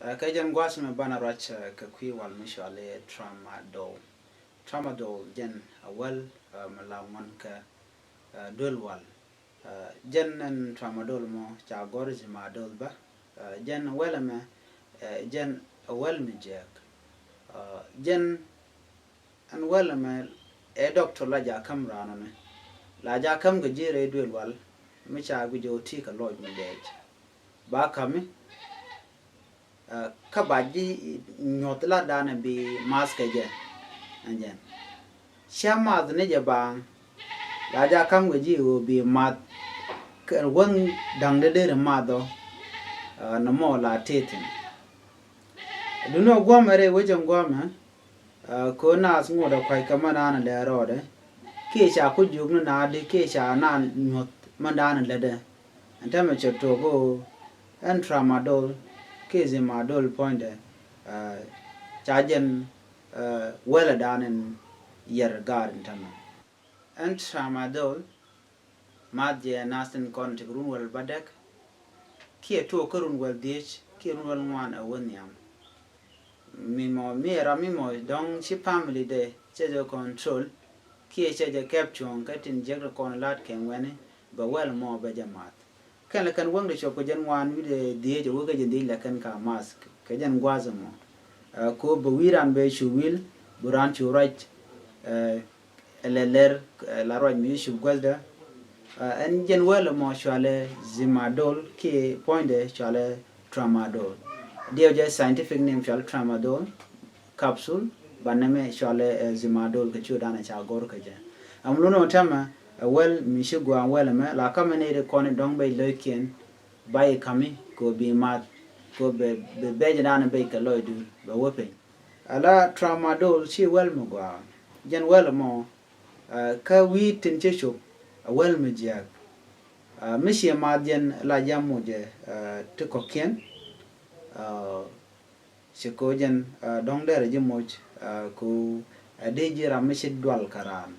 Kajan guas me bana rach ka kwi wal mishale tramadol. Tramadol jen awal malawan ka dol wal. Jen en tramadol mo cha gor jimadol ba. Jen wala me jen awal mi jiääk. Jen an wala me doctor la ja kam rano ne. La ja kam ga jire dol wal mi cha gu jo ti ka loj mi dej. Ba kami kabaji nyotla dana bi mask je anjen shama ne je bang la ja kam ga ji wo bi mat wang dang de ma do na mo la tetin duno gomare wajen goma ko na smo da kwai kama na le rode ke sha ku jugnu na de ke sha na nyot mandana le de antama cheto go an tramadol kezi madol pointe chajen wela danen yer garden tama and tramadol madje nasten kon tigrun wel badek kie to korun wel dich kie wel ngwan awonyam mimo mera mimo dong chi family de chejo control kie chejo capture katin jegro kon lat ken weni ba wel mo ba jamat kan kan wang de choko jan wan wi de die jo ga je de la kan ka mask ka jan gwazamo ko bo wiran be shuwil buran chu right leler la roj mi shu gwazda an jan wala mo shale zimadol ki point de shale tramadol dio je scientific name shale tramadol capsule baname shale zimadol ka chu dana cha gor ka je amluno tama well mi shigwa well me la kamene de kon dong bay leken bay kami ko bi mat ko be jana be ka loydu ba wope ala tramadol chi well mo gwa jan well mo ka wi tin che shop well me jiääk mi shi ma jen la jamu je to ko ken shi ko jen dong der je moj ko de jira mi shi dwal karan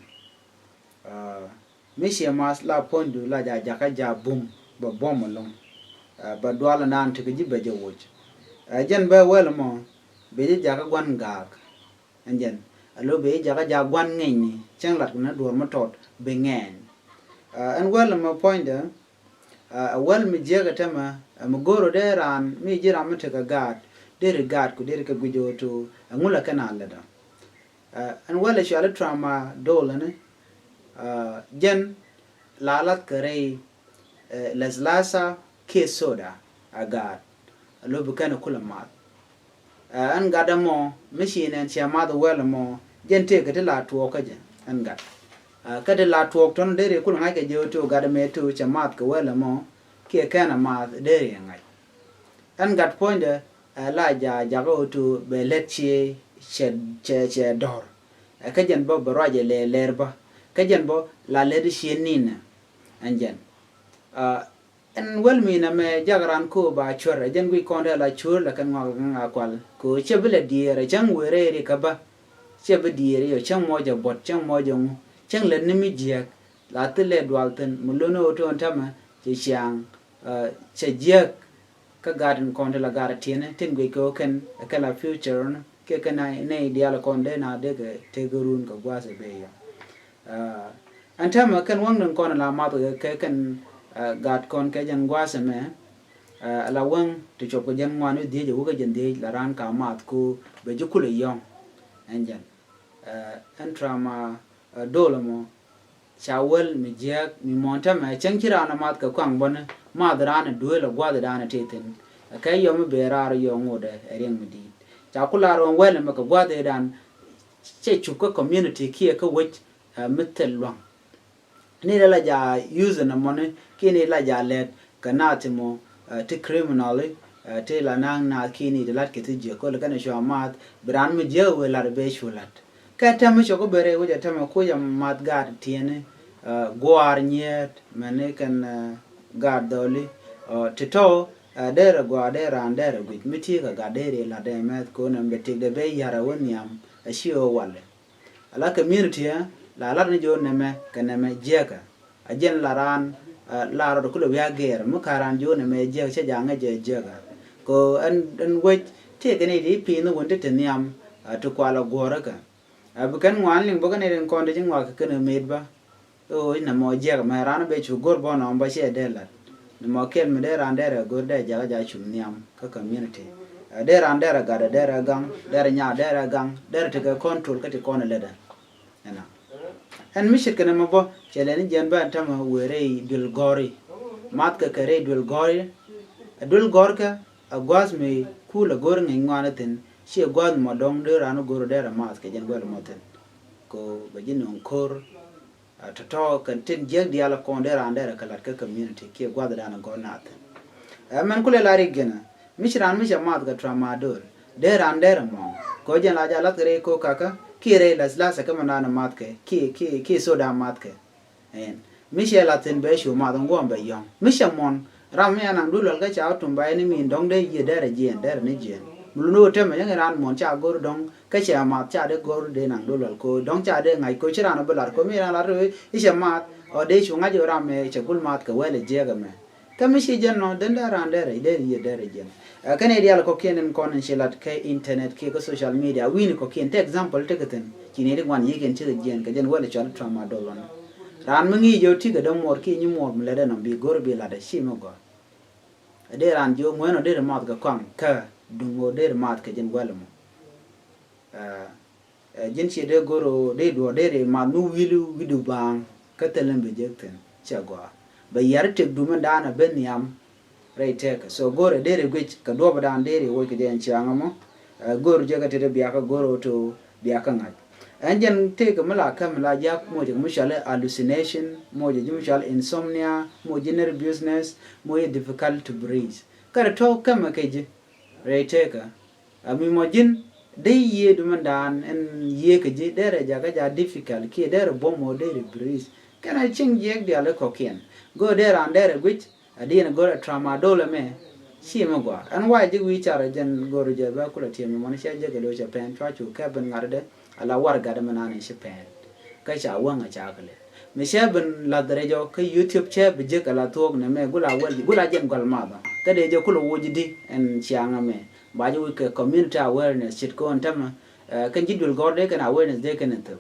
Mishi mas la pondu la ja jaka ja boom ba bom long ba dwala nan te ji ba je wuch jen ba wel mo be ji jaka gwan gak anjen alo be jaka ja gwan ngeni chang lat na dur ma tot be ngen an wel mo poinda wel mi jega tema mo goro de ran mi jira ma te ka gaat de gaat ku de ka gujo to ngula kana leda an wel shi ala tramadol ne jen lalat kare lazlasa ke soda agat lo bukana kula mat an gada mo machine chama do wel mo jen te ka la tuo ka jen an gat ka de la tuo ton de re kula ngai ka je to gada me to chama ka wel mo ke kana ma de re ngai an gat point la ja go to be let che dor ka jen bo baraje le lerba kajan bo la ledi shenina anjan en wel mina me jagran ko ba chore jen gui konde la chur la kan nga kwal ko chebele diere chang were ri kaba chebe diere yo chang moja bot chang moja mu chang le nimi jiääk la tele dwalten mulono to ntama che chiang che jiääk ka garden konde la gara tiene tin gui ko ken kala future ke kana ne dial konde na de te gurun ko gwase be ya antama kan wang kon la ma ke kan gaat kon ke jan gwase me la wang to chop jan ngwan di je wuga jan de la ran ka mat ku be jukule yong anjan antrama dolamo chawel mi jiääk mi monta ma chankira na mat ka kwang bon ma drana duela gwada dana teten kay yom be rar yo ngode eren mi di chakula ron wel ma ka gwada dan che chuko community ki ka wech mitel long ni la ja use na money kini la ja let kanati mo ti criminally te la nang na kini de lat kiti je ko la kana sho mat bran mi je we la be shulat ka ta mi ko bere wo ja ta ma ko ya mat gar tiene goar nyet mane kan gar doli to to dere go dere and dere git mi ti ga dere la de met ko na be ti de be yara won yam a shio wale ala community la lar ni jo neme kaneme jiääk ajen laran la ro ko ya ger mu karan jo neme jiääk che janga je jiääk ko an wait te cái này đi pi nó vẫn te niam to kwala gora ka bukan ngwan ling bukan eren konde jing wa ka ne med ba o ina mo jiääk ma ran be chu gor bo no ba she de la mo kel me de ran de gor de ja chu niam ka community de ran de ga de gang de nya de gang de te ka control ka te kon le da ana en mi shirkana mo bo chelen jen ba ta ma were dul gori mat ka kare dul gori dul gorka agwas me kula gor ngi ngwana ten she gwas mo dong de ran gor de mat ka jen gol mo ten ko ba jin on kor to kan tin jeg dial ko de ran de kalat ka community ke gwas da na gor naath man kule lari gena mishran misha mat ka tramadol de ran de mo ko jen la ja la kare ko kaka kire la sa kama na mat ke ki soda mat ke en misha la tin be shu ma dong gom be yong misha mon rami anang dulol ka cha tum ba ni min dong de ye de jiɛn de ne jiɛn muluno te ma yang ran mon cha gor dong ka cha ma cha de gor de nang dulol ko dong cha de ngai ko chira na balar ko mi ran la ru isha mat o de shu nga jo rami cha gul mat ka wele jega me ka mishi jen no den da ran de ye de jiɛn kan e dial ko kenen kon shilat ke internet ke ko social media win ko ken te example te gaten kini de wan yigen che jiɛn ka jen wele chal tramadol on ran mangi jo ti ga dong mor ki ni mor mle de no bi gor bi la de shi mo go de ran jo ngweno de mat ga kwang ka dungo de mat ka jen wele mo jen chi de goro de do de ma nu widu bang ka telen be jekten cha go ba yar te du man dana ben yam rɛydɛ so gore de gwich ka do ba dan de wo ke den changa mo gor je ka te biya ka goro to biya ka ngai anjen te ka mala kamla ja mo je mushala hallucination mo je mushala insomnia mo je nervousness mo je difficult to breathe kar to kama ke je rɛydɛ ka ami mo jin de ye du man dan en ye ke je de ja ka ja difficult ke de bo mo de breathe kana ching je de ale ko ken go de ran de gwich adina go tramadol me shi me go an wa ji wi chara jen go je ba kula ti me mon sha je ga do cha pen twa chu ka ben ngarde ala war ga de manane shi pen ka cha wanga cha kale me sha ben la dare jo ka youtube che bi je kala tok ne me gula jen gol ma ba ka de je kula woji di en chianga me ba ji ka community awareness chit ko antama kan jidul go de kan awareness de kan to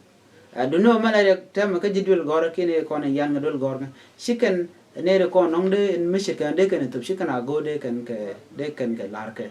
do no mala de tam ka jidul go ke ne ko ne yang dul go shikan ne ko nong de michigan de kan to shikana go de kan ke lar ke